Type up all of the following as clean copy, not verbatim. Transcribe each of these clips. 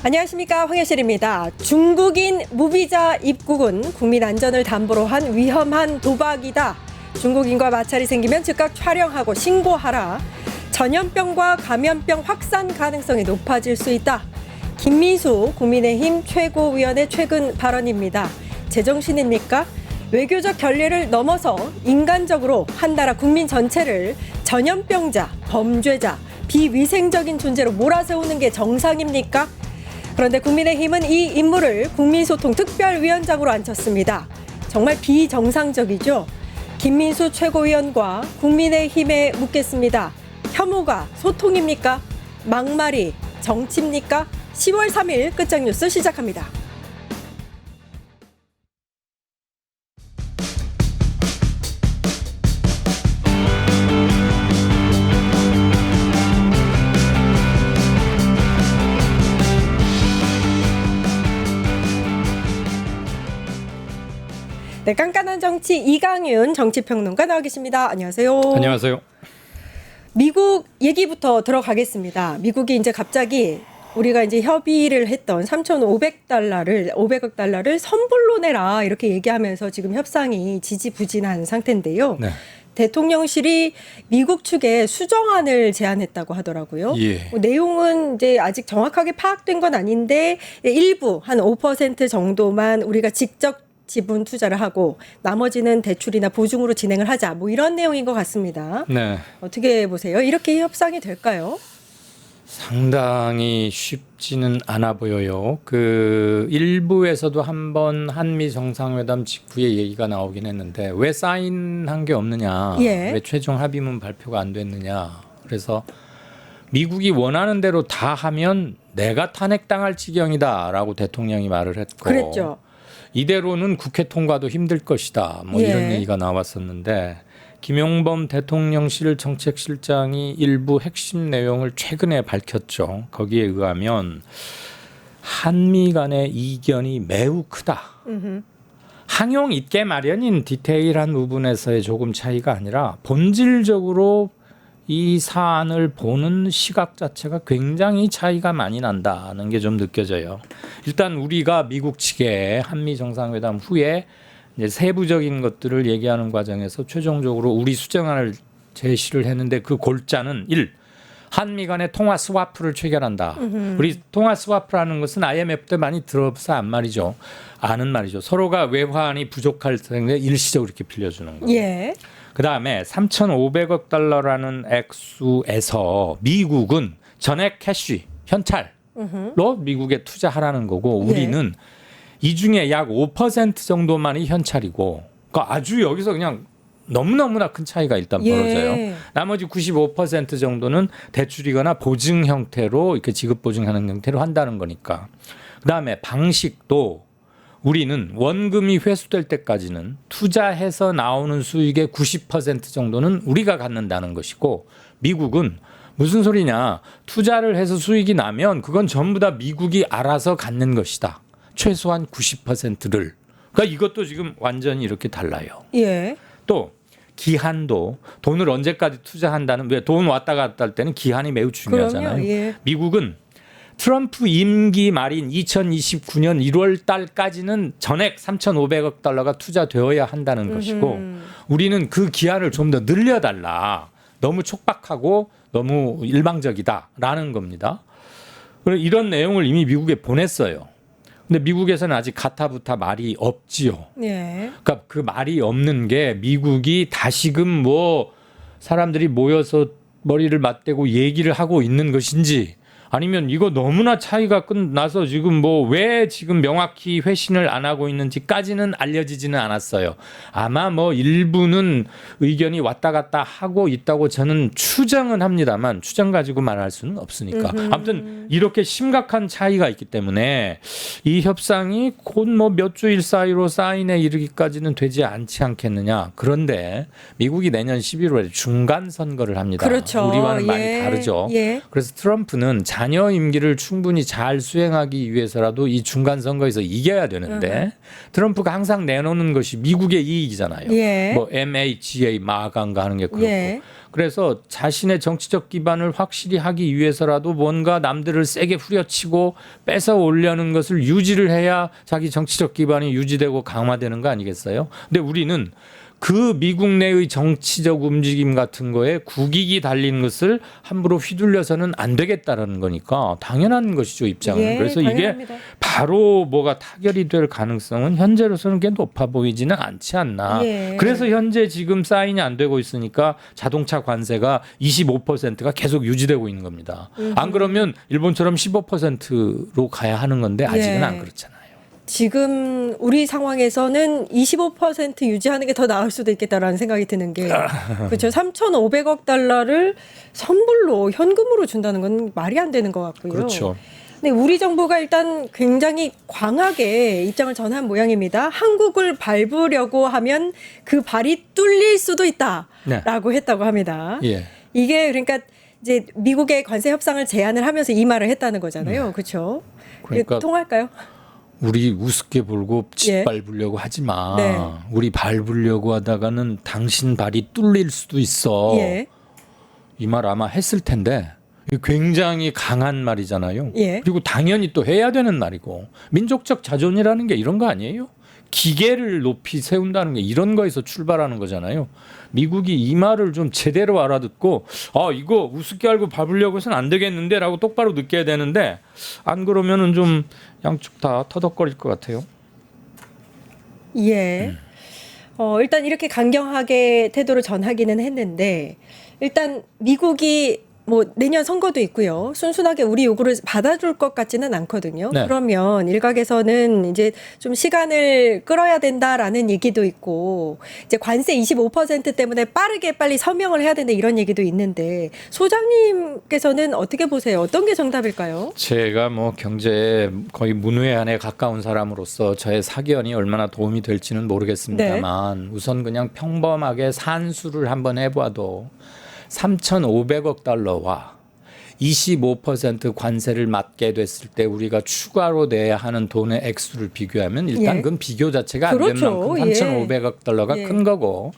안녕하십니까, 황혜실입니다. 중국인 무비자 입국은 국민 안전을 담보로 한 위험한 도박이다. 중국인과 마찰이 생기면 즉각 촬영하고 신고하라. 전염병과 감염병 확산 가능성이 높아질 수 있다. 김민수 국민의힘 최고위원의 최근 발언입니다. 제정신입니까? 외교적 결례를 넘어서 인간적으로 한 나라 국민 전체를 전염병자, 범죄자, 비위생적인 존재로 몰아세우는 게 정상입니까? 그런데 국민의힘은 이 임무를 국민소통특별위원장으로 앉혔습니다. 정말 비정상적이죠? 김민수 최고위원과 국민의힘에 묻겠습니다. 혐오가 소통입니까? 막말이 정치입니까? 10월 3일 끝장뉴스 시작합니다. 네, 깐깐한 정치 이강윤 정치평론가 나와 계십니다. 안녕하세요. 안녕하세요. 미국 얘기부터 들어가겠습니다. 미국이 이제 갑자기 우리가 이제 협의를 했던 500억 달러를 선불로 내라 이렇게 얘기하면서 지금 협상이 지지부진한 상태인데요. 네. 대통령실이 미국 측에 수정안을 제안했다고 하더라고요. 예. 내용은 이제 아직 정확하게 파악된 건 아닌데 일부 한 5% 정도만 우리가 직접 지분 투자를 하고 나머지는 대출이나 보증으로 진행을 하자. 뭐 이런 내용인 것 같습니다. 네. 어떻게 보세요? 이렇게 협상이 될까요? 상당히 쉽지는 않아 보여요. 그 일부에서도 한번 한미 정상회담 직후에 얘기가 나오긴 했는데 왜 사인한 게 없느냐, 예. 왜 최종 합의문 발표가 안 됐느냐. 그래서 미국이 원하는 대로 다 하면 내가 탄핵당할 지경이다라고 대통령이 말을 했고, 그랬죠. 이대로는 국회 통과도 힘들 것이다. 뭐 이런 얘기가 나왔었는데. 김용범 대통령실 정책실장이 일부 핵심 내용을 최근에 밝혔죠. 거기에 의하면 한미 간의 이견이 매우 크다. 항용 있게 마련인 디테일한 부분에서의 조금 차이가 아니라 본질적으로 이 사안을 보는 시각 자체가 굉장히 차이가 많이 난다는 게 좀 느껴져요. 일단 우리가 미국 측에 한미 정상회담 후에 이제 세부적인 것들을 얘기하는 과정에서 최종적으로 우리 수정안을 제시를 했는데 그 골자는 1. 한미 간의 통화 스와프를 체결한다. 우리 통화 스와프라는 것은 IMF 때 많이 들어서 아는 말이죠. 서로가 외환이 부족할 때 일시적으로 이렇게 빌려주는 거. 예. 그다음에 3,500억 달러라는 액수에서 미국은 전액 캐시, 현찰로 미국에 투자하라는 거고 우리는 이 중에 약 5% 정도만이 현찰이고 그러니까 아주 여기서 그냥 너무나 큰 차이가 일단 벌어져요. 나머지 95% 정도는 대출이거나 보증 형태로 이렇게 지급 보증하는 형태로 한다는 거니까. 그다음에 방식도 우리는 원금이 회수될 때까지는 투자해서 나오는 수익의 90% 정도는 우리가 갖는다는 것이고 미국은 무슨 소리냐. 투자를 해서 수익이 나면 그건 전부 다 미국이 알아서 갖는 것이다. 최소한 90%를. 그러니까 이것도 지금 완전히 이렇게 달라요. 예. 또 기한도 돈을 언제까지 투자한다는 왜 돈 왔다 갔다 할 때는 기한이 매우 중요하잖아요. 예. 미국은 트럼프 임기 말인 2029년 1월 달까지는 전액 3,500억 달러가 투자되어야 한다는 것이고 우리는 그 기한을 좀 더 늘려달라. 너무 촉박하고 너무 일방적이다라는 겁니다. 이런 내용을 이미 미국에 보냈어요. 근데 미국에서는 아직 가타부타 말이 없지요. 예. 그러니까 그 말이 없는 게 미국이 다시금 뭐 사람들이 모여서 머리를 맞대고 얘기를 하고 있는 것인지 아니면 이거 너무나 차이가 끝나서 지금 뭐 왜 지금 명확히 회신을 안 하고 있는지까지는 알려지지는 않았어요. 아마 뭐 일부는 의견이 왔다 갔다 하고 있다고 저는 추정은 합니다만 추정 가지고 말할 수는 없으니까. 아무튼 이렇게 심각한 차이가 있기 때문에 이 협상이 곧 뭐 몇 주일 사이로 사인에 이르기까지는 되지 않지 않겠느냐. 그런데 미국이 내년 11월에 중간 선거를 합니다. 그렇죠. 우리와는 많이 다르죠. 그래서 트럼프는 잔여 임기를 충분히 잘 수행하기 위해서라도 이 중간 선거에서 이겨야 되는데 트럼프가 항상 내놓는 것이 미국의 이익이잖아요. 예. 뭐 MHA 마강가 하는 게 그렇고. 예. 그래서 자신의 정치적 기반을 확실히 하기 위해서라도 뭔가 남들을 세게 후려치고 뺏어 올려는 것을 유지를 해야 자기 정치적 기반이 유지되고 강화되는 거 아니겠어요? 근데 우리는 그 미국 내의 정치적 움직임 같은 거에 국익이 달린 것을 함부로 휘둘려서는 안 되겠다라는 거니까 당연한 것이죠, 입장은. 예, 그래서 당연합니다. 이게 바로 뭐가 타결이 될 가능성은 현재로서는 꽤 높아 보이지는 않지 않나. 예. 그래서 현재 지금 사인이 안 되고 있으니까 자동차 관세가 25%가 계속 유지되고 있는 겁니다. 안 그러면 일본처럼 15%로 가야 하는 건데 아직은 예. 안 그렇잖아요. 지금 우리 상황에서는 25% 유지하는 게 더 나을 수도 있겠다라는 생각이 드는 게 그렇죠. 3,500억 달러를 선불로 현금으로 준다는 건 말이 안 되는 것 같고요. 그렇죠. 근데 우리 정부가 일단 굉장히 광하게 입장을 전한 모양입니다. 한국을 밟으려고 하면 그 발이 뚫릴 수도 있다라고 했다고 합니다. 예. 이게 그러니까 이제 미국의 관세 협상을 제안을 하면서 이 말을 했다는 거잖아요. 그렇죠? 그러니까 통할까요? 우리 우습게 볼고 집 예. 밟으려고 하지 마. 네. 우리 밟으려고 하다가는 당신 발이 뚫릴 수도 있어. 예. 이 말 아마 했을 텐데 이게 굉장히 강한 말이잖아요. 예. 그리고 당연히 또 해야 되는 말이고 민족적 자존이라는 게 이런 거 아니에요? 기계를 높이 세운다는 게 이런 거에서 출발하는 거잖아요. 미국이 이 말을 좀 제대로 알아듣고 이거 우습게 알고 밟으려고 해서는 안 되겠는데 라고 똑바로 느껴야 되는데 안 그러면은 좀 양쪽 다 터덕거릴 것 같아요. 예. 일단 이렇게 강경하게 태도를 전하기는 했는데 일단 미국이 뭐 내년 선거도 있고요. 순순하게 우리 요구를 받아줄 것 같지는 않거든요. 네. 그러면 일각에서는 이제 좀 시간을 끌어야 된다라는 얘기도 있고 이제 관세 25% 때문에 빠르게 빨리 서명을 해야 된다 이런 얘기도 있는데 소장님께서는 어떻게 보세요? 어떤 게 정답일까요? 제가 뭐 경제에 거의 문외한에 가까운 사람으로서 저의 사견이 얼마나 도움이 될지는 모르겠습니다만 우선 그냥 평범하게 산수를 한번 해봐도 3,500억 달러와 25% 관세를 맞게 됐을 때 우리가 추가로 내야 하는 돈의 액수를 비교하면 일단 예. 그건 비교 자체가 안 되는 그렇죠. 만큼 3,500억 달러가 예. 큰 거고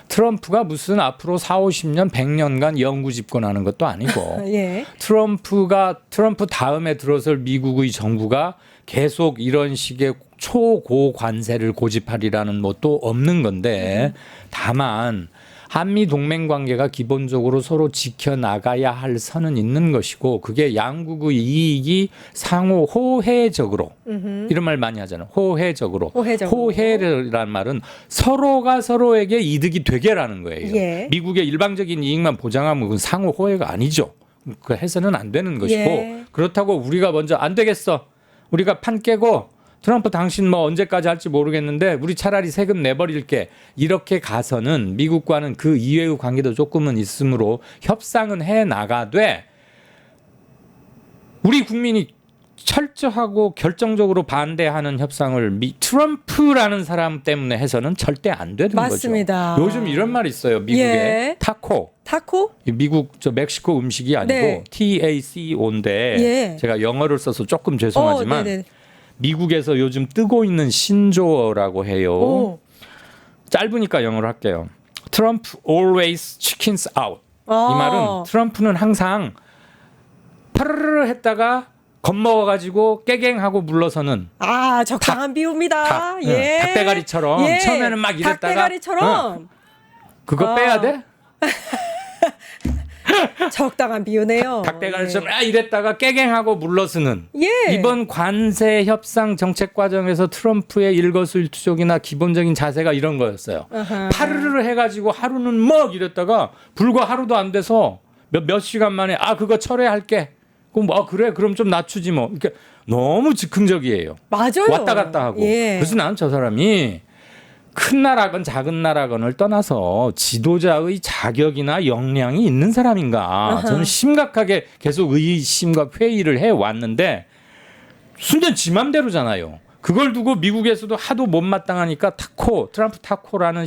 트럼프가 무슨 앞으로 4, 50년 100년간 영구 집권하는 것도 아니고 예. 트럼프 다음에 들어설 미국의 정부가 계속 이런 식의 초고 관세를 고집하리라는 것도 없는 건데 다만 한미 동맹 관계가 기본적으로 서로 지켜나가야 할 선은 있는 것이고 그게 양국의 이익이 상호 호혜적으로 이런 말 많이 하잖아요. 호혜적으로. 호혜라는 말은 서로가 서로에게 이득이 되게라는 거예요. 예. 미국의 일방적인 이익만 보장하면 그건 상호 호혜가 아니죠. 그 해서는 안 되는 것이고 예. 그렇다고 우리가 먼저 안 되겠어. 우리가 판 깨고 트럼프 당신 뭐 언제까지 할지 모르겠는데 우리 차라리 세금 내버릴게 이렇게 가서는 미국과는 그 이외의 관계도 조금은 있으므로 협상은 해 나가되 우리 국민이 철저하고 결정적으로 반대하는 협상을 트럼프라는 사람 때문에 해서는 절대 안 되는 맞습니다. 거죠. 요즘 이런 말이 있어요. 미국에 예. 타코. 타코? 미국 멕시코 음식이 아니고 네. TACO인데 예. 제가 영어를 써서 조금 죄송하지만 네네. 미국에서 요즘 뜨고 있는 신조어라고 해요. 오. 짧으니까 영어로 할게요. Trump always chickens out. 이 말은 트럼프는 항상 파르르 했다가 겁먹어가지고 깨갱하고 물러서는 적당한 비유입니다. 예. 닭대가리처럼 예. 처음에는 막 이랬다가 닭대가리처럼 그거 빼야 돼? 적당한 비유네요. 닭대가리처럼 이랬다가 깨갱하고 물러서는 예. 이번 관세 협상 정책 과정에서 트럼프의 일거수일투족이나 기본적인 자세가 이런 거였어요. 아하. 파르르 해가지고 하루는 막 이랬다가 불과 하루도 안 돼서 몇 시간 만에 그거 철회할게. 그럼 그래 그럼 좀 낮추지 뭐. 그러니까 너무 즉흥적이에요. 맞아요. 왔다 갔다 하고. 예. 그래서 난 저 사람이 큰 나라건 작은 나라건을 떠나서 지도자의 자격이나 역량이 있는 사람인가 저는 심각하게 계속 의심과 회의를 해왔는데 순전 지 맘대로잖아요. 그걸 두고 미국에서도 하도 못마땅하니까 트럼프 타코라는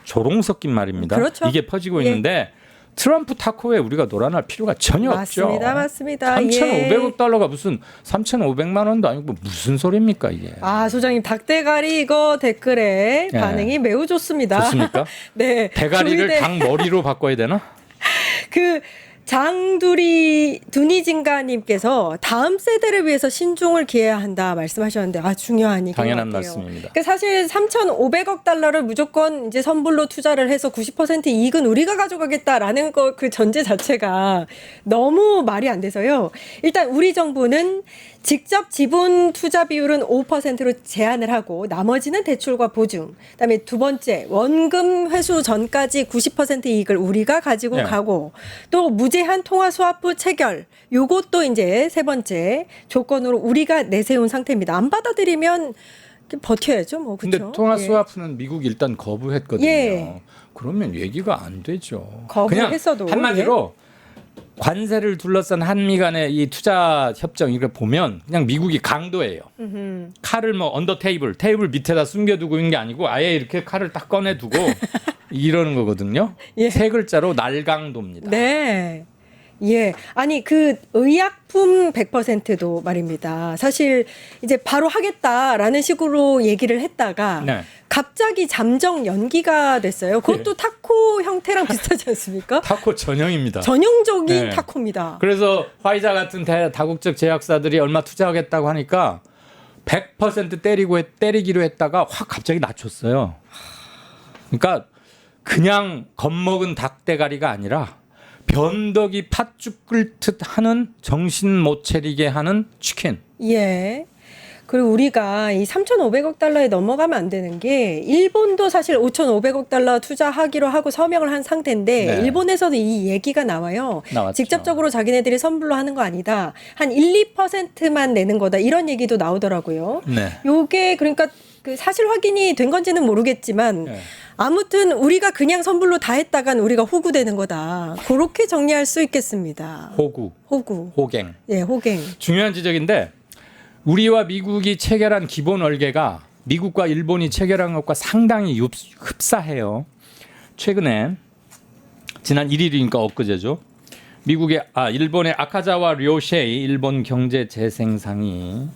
조롱 섞인 말입니다. 그렇죠. 이게 퍼지고 예. 있는데 트럼프 타코에 우리가 놀아날 필요가 전혀 없죠. 맞습니다. 3,500억 달러가 무슨 3,500만 원도 아니고 무슨 소리입니까 이게. 아, 소장님 닭대가리 이거 댓글에 네. 반응이 매우 좋습니다. 좋습니까? 네. 대가리를 조이대- 닭 머리로 바꿔야 되나? 그 두니진가님께서 다음 세대를 위해서 신중을 기해야 한다 말씀하셨는데 중요한 얘기인 당연한 것 같아요. 말씀입니다. 그러니까 사실 3,500억 달러를 무조건 이제 선불로 투자를 해서 90% 이익은 우리가 가져가겠다라는 거 그 전제 자체가 너무 말이 안 돼서요. 일단 우리 정부는 직접 지분 투자 비율은 5%로 제한을 하고 나머지는 대출과 보증. 그다음에 두 번째 원금 회수 전까지 90% 이익을 우리가 가지고 네. 가고 또 무제한 통화 스와프 체결. 요것도 이제 세 번째 조건으로 우리가 내세운 상태입니다. 안 받아들이면 버텨야죠, 뭐. 근데 그렇죠? 통화 스와프는 미국이 일단 거부했거든요. 예. 그러면 얘기가 안 되죠. 거부했어도, 그냥 한마디로 관세를 둘러싼 한미 간의 이 투자 협정 이걸 보면 그냥 미국이 강도예요. 칼을 뭐 언더 테이블 밑에다 숨겨두고 있는 게 아니고 아예 이렇게 칼을 딱 꺼내두고 이러는 거거든요. 예. 세 글자로 날강도입니다. 네. 예. 아니, 그 의약품 100%도 말입니다. 사실 이제 바로 하겠다라는 식으로 얘기를 했다가 네. 갑자기 잠정 연기가 됐어요. 그것도 예. 타코 형태랑 비슷하지 않습니까? 타코 전형입니다. 전형적인 네. 타코입니다. 그래서 화이자 같은 다국적 제약사들이 얼마 투자하겠다고 하니까 100% 때리기로 했다가 확 갑자기 낮췄어요. 그러니까 그냥 겁먹은 닭대가리가 아니라 변덕이 팥죽 끓듯 하는 정신 못 차리게 하는 치킨. 예. 그리고 우리가 이 3,500억 달러에 넘어가면 안 되는 게 일본도 사실 5,500억 달러 투자하기로 하고 서명을 한 상태인데 네. 일본에서도 이 얘기가 나와요. 나왔죠. 직접적으로 자기네들이 선불로 하는 거 아니다. 한 1, 2%만 내는 거다. 이런 얘기도 나오더라고요. 네. 요게 그러니까 그 사실 확인이 된 건지는 모르겠지만 네. 아무튼 우리가 그냥 선불로 다 했다간 우리가 호구되는 거다. 그렇게 정리할 수 있겠습니다. 호구, 호갱. 예, 호갱. 중요한 지적인데 우리와 미국이 체결한 기본 얼개가 미국과 일본이 체결한 것과 상당히 흡사해요. 최근에 지난 1일이니까 엊그제죠. 일본의 아카자와 료셰이 일본 경제재생상이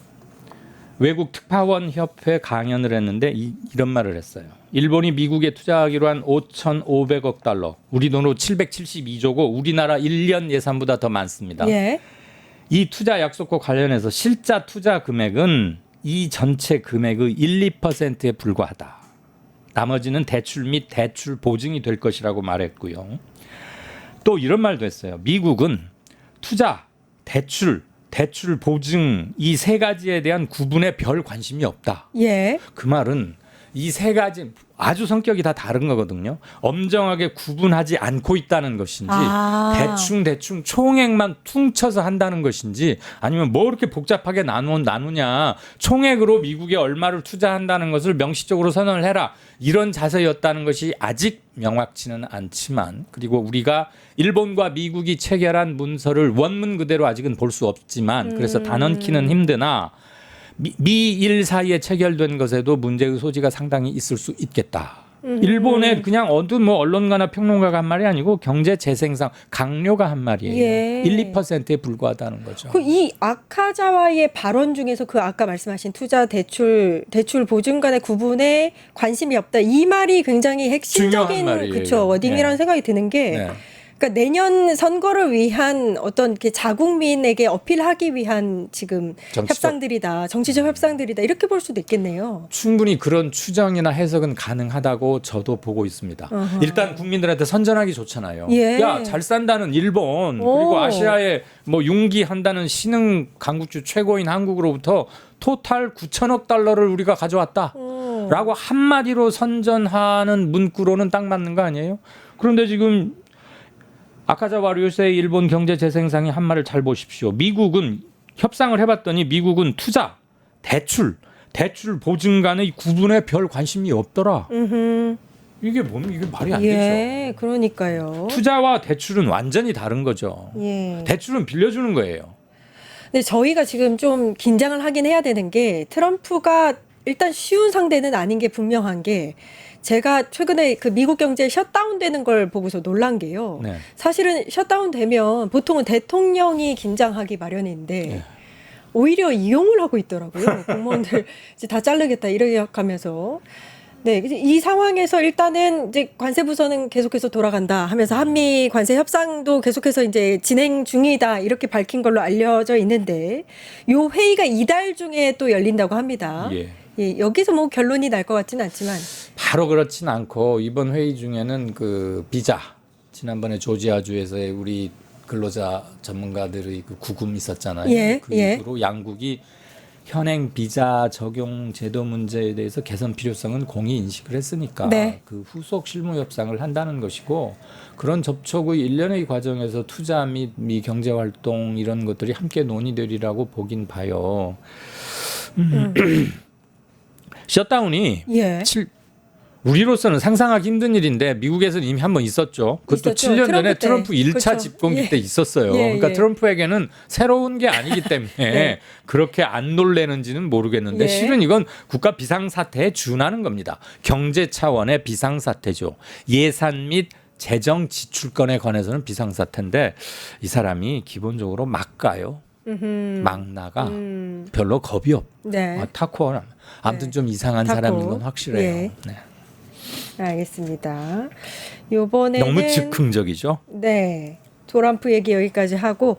외국 특파원 협회 강연을 했는데 이런 말을 했어요. 일본이 미국에 투자하기로 한 5,500억 달러, 우리 돈으로 772조고 우리나라 1년 예산보다 더 많습니다. 예. 이 투자 약속과 관련해서 실자 투자 금액은 이 전체 금액의 1, 2%에 불과하다. 나머지는 대출 및 대출 보증이 될 것이라고 말했고요. 또 이런 말도 했어요. 미국은 투자, 대출 보증 이 세 가지에 대한 구분에 별 관심이 없다. 예. 그 말은 이 세 가지 아주 성격이 다 다른 거거든요. 엄정하게 구분하지 않고 있다는 것인지 대충 총액만 퉁쳐서 한다는 것인지 아니면 뭐 이렇게 복잡하게 나누냐 총액으로 미국에 얼마를 투자한다는 것을 명시적으로 선언을 해라 이런 자세였다는 것이 아직 명확치는 않지만 그리고 우리가 일본과 미국이 체결한 문서를 원문 그대로 아직은 볼 수 없지만 그래서 단언키는 힘드나 미일 사이에 체결된 것에도 문제의 소지가 상당히 있을 수 있겠다. 일본의 그냥 어떤 뭐 언론가나 평론가가 한 말이 아니고 경제재생상 강요가 한 말이에요. 예. 1, 2%에 불과하다는 거죠. 그 이 아카자와의 발언 중에서 그 아까 말씀하신 투자 대출 보증 간의 구분에 관심이 없다. 이 말이 굉장히 핵심적인 중요한 말이에요. 그쵸, 워딩이라는 네. 생각이 드는 게 네. 그러니까 내년 선거를 위한 어떤 이렇게 자국민에게 어필하기 위한 지금 정치적 협상들이다 이렇게 볼 수도 있겠네요. 충분히 그런 추정이나 해석은 가능하다고 저도 보고 있습니다. 어허. 일단 국민들한테 선전하기 좋잖아요. 예. 야, 잘 산다는 일본 오. 그리고 아시아에 뭐 융기한다는 신흥 강국주 최고인 한국으로부터 토탈 9천억 달러를 우리가 가져왔다. 라고 한마디로 선전하는 문구로는 딱 맞는 거 아니에요? 그런데 지금 아카자와 료세이 일본 경제재생상이 한 말을 잘 보십시오. 미국은 협상을 해봤더니 미국은 투자, 대출 보증 간의 구분에 별 관심이 없더라. 이게 말이 안 되죠. 예, 그러니까요. 투자와 대출은 완전히 다른 거죠. 예. 대출은 빌려주는 거예요. 근데 저희가 지금 좀 긴장을 하긴 해야 되는 게 트럼프가 일단 쉬운 상대는 아닌 게 분명한 게 제가 최근에 그 미국 경제 셧다운되는 걸 보고서 놀란 게요. 네. 사실은 셧다운되면 보통은 대통령이 긴장하기 마련인데 네. 오히려 이용을 하고 있더라고요. 공무원들 이제 다 자르겠다 이렇게 하면서. 네, 이제 이 상황에서 일단은 이제 관세부서는 계속해서 돌아간다 하면서 한미 관세 협상도 계속해서 이제 진행 중이다 이렇게 밝힌 걸로 알려져 있는데 요 회의가 이달 중에 또 열린다고 합니다. 예. 예, 여기서 뭐 결론이 날 것 같지는 않지만 바로 그렇진 않고 이번 회의 중에는 그 비자 지난번에 조지아주에서의 우리 근로자 전문가들의 그 구금 있었잖아요. 예, 그 예. 이후로 양국이 현행 비자 적용 제도 문제에 대해서 개선 필요성은 공히 인식을 했으니까 네. 그 후속 실무 협상을 한다는 것이고 그런 접촉의 일련의 과정에서 투자 및 미 경제 활동 이런 것들이 함께 논의되리라고 보긴 봐요. 셧다운이 예. 우리로서는 상상하기 힘든 일인데 미국에서는 이미 한 번 있었죠. 그것도 있었죠. 7년 전에 트럼프 때. 트럼프 1차 그렇죠. 집권기 예. 때 있었어요. 예, 그러니까 예. 트럼프에게는 새로운 게 아니기 때문에 네. 그렇게 안 놀래는지는 모르겠는데 예. 실은 이건 국가 비상사태에 준하는 겁니다. 경제 차원의 비상사태죠. 예산 및 재정 지출권에 관해서는 비상사태인데 이 사람이 기본적으로 막 가요. 막 나가. 별로 겁이 없. 네. 타코는 아무튼 네. 좀 이상한 타코. 사람인 건 확실해요. 예. 네. 알겠습니다. 요번에는 너무 즉흥적이죠. 네. 트럼프 얘기 여기까지 하고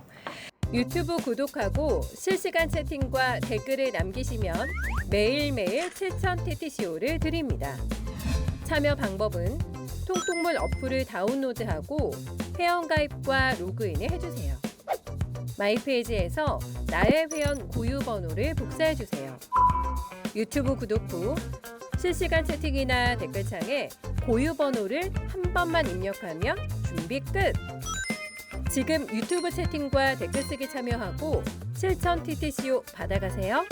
유튜브 구독하고 실시간 채팅과 댓글을 남기시면 매일매일 7,000TTCO를 드립니다. 참여 방법은 통통물 어플을 다운로드하고 회원가입과 로그인을 해주세요. 마이페이지에서 나의 회원 고유 번호를 복사해주세요. 유튜브 구독 후 실시간 채팅이나 댓글창에 고유 번호를 한 번만 입력하면 준비 끝! 지금 유튜브 채팅과 댓글 쓰기 참여하고 7,000TTCO 받아가세요.